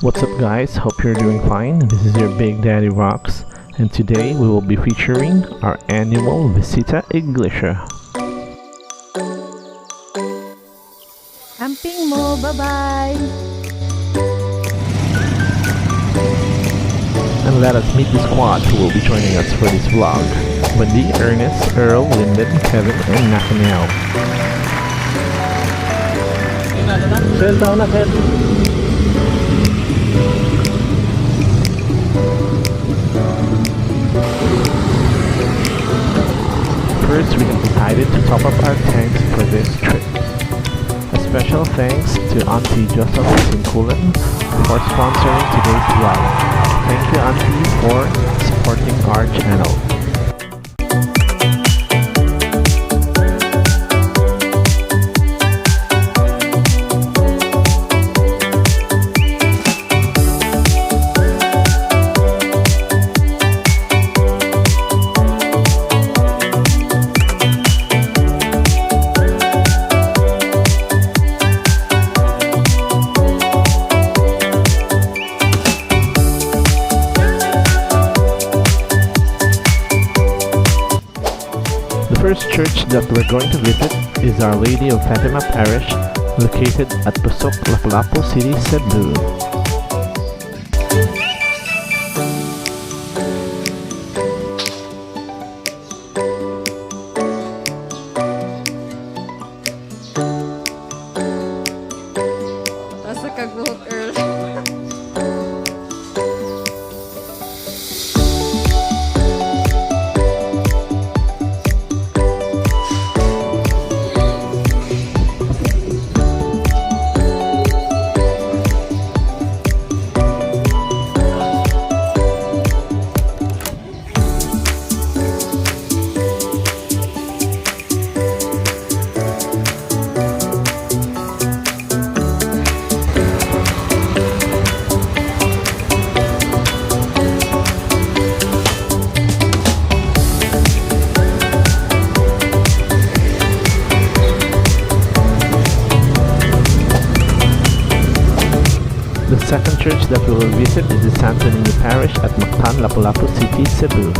What's up guys, hope you're doing fine. This is your Big Daddy Rocks, and today we will be featuring our annual Visita Iglesia. Camping mo, bye-bye! And let us meet the squad who will be joining us for this vlog. Wendy, Ernest, Earl, Lyndon, Kevin, and Nathaniel. Sel, tao na, Sel. First, we have decided to top up our tanks for this trip. A special thanks to Auntie Joseph Singkulan for sponsoring today's vlog. Thank you, Auntie, for supporting our channel. The first church that we're going to visit is Our Lady of Fatima Parish, located at Pusok, Lapu-Lapu City, Cebu. Nasa kagbuhok, Earl. The second church that we will visit is the Santo Niño Parish at Mactan, Lapu-Lapu City, Cebu.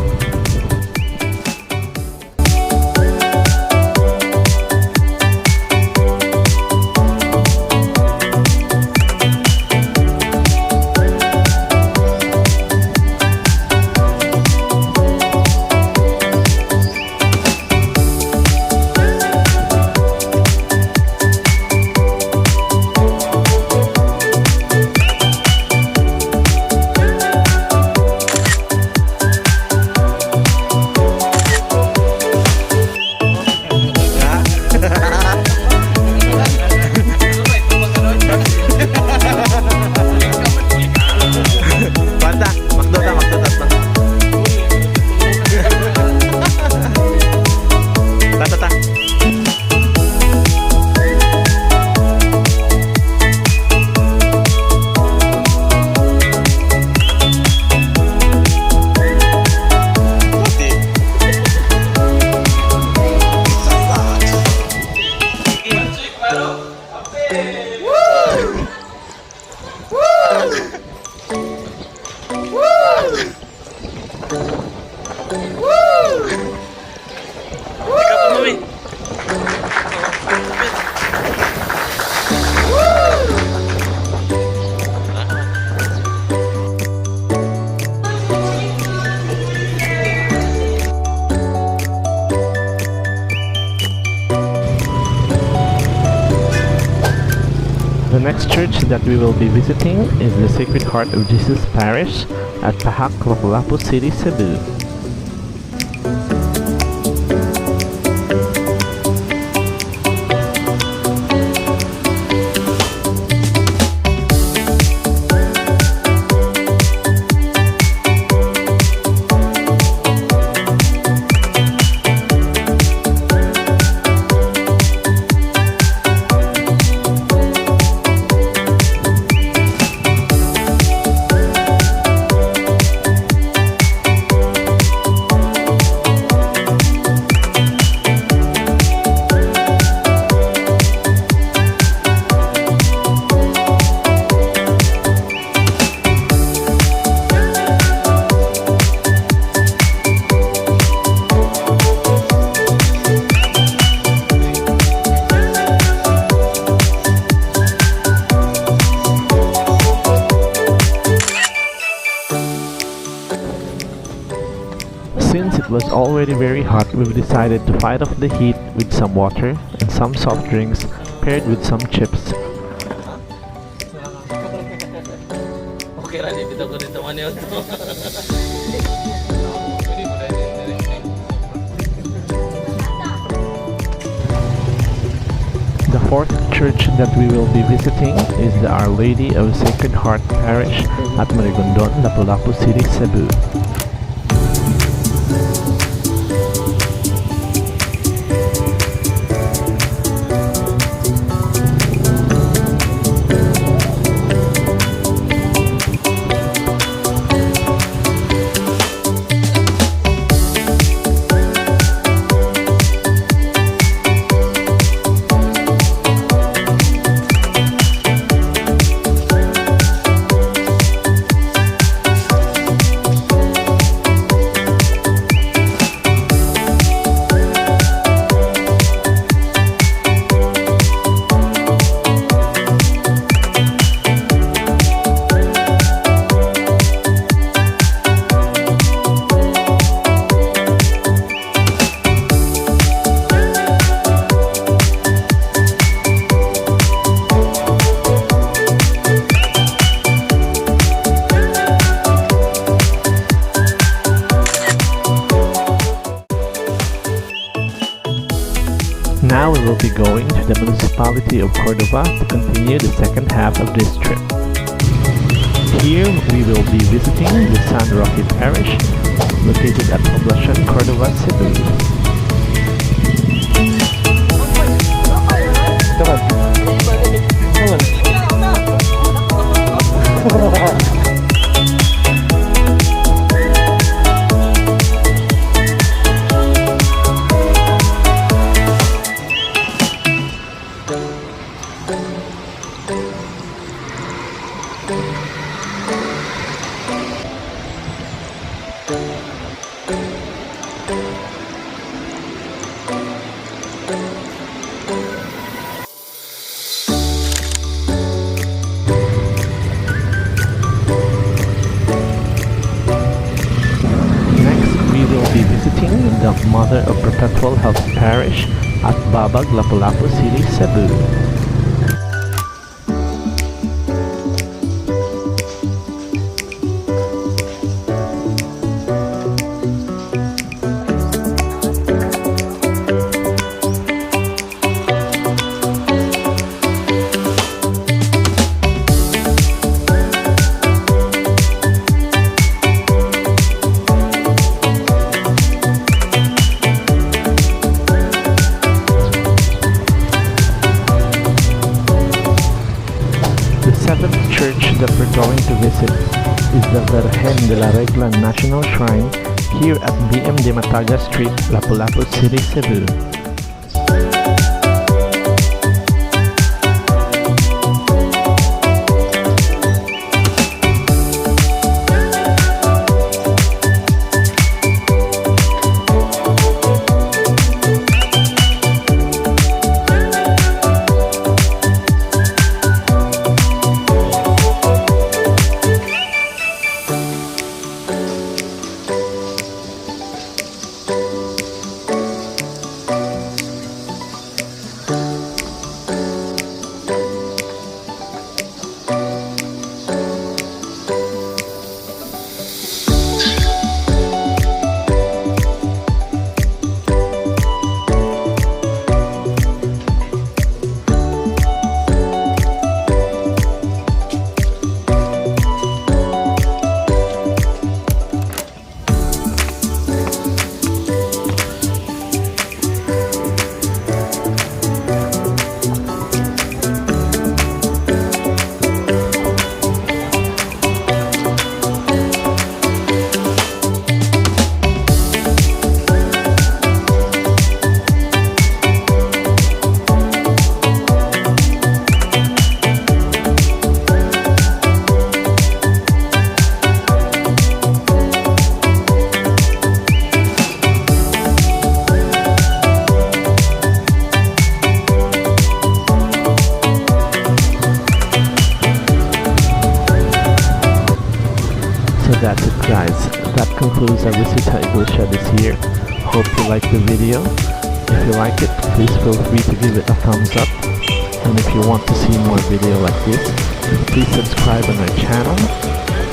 The next church that we will be visiting is the Sacred Heart of Jesus Parish at Pahak, Lapu-Lapu City, Cebu. was already very hot, we've decided to fight off the heat with some water and some soft drinks paired with some chips. Okay ra dito ko dito man yun. The fourth church that we will be visiting is the Our Lady of Sacred Heart Parish at Marigondon, Lapu-Lapu City, Cebu. Now we will be going to the municipality of Cordova to continue the second half of this trip. Here we will be visiting the San Roque Parish, located at Poblacion, Cordova, Cebu. The Mother of Perpetual Health Parish at Babag, Lapu-Lapu City, Cebu. The seventh church that we're going to visit is the Virgen de la Regla National Shrine here at BM de Mataga Street, Lapu-Lapu City, Cebu. That's it, guys. that concludes our Visita Iglesia this year. Hope you liked the video. If you like it, please feel free to give it a thumbs up. And if you want to see more video like this, please subscribe on our channel.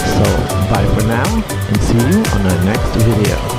So bye for now, and see you on our next video.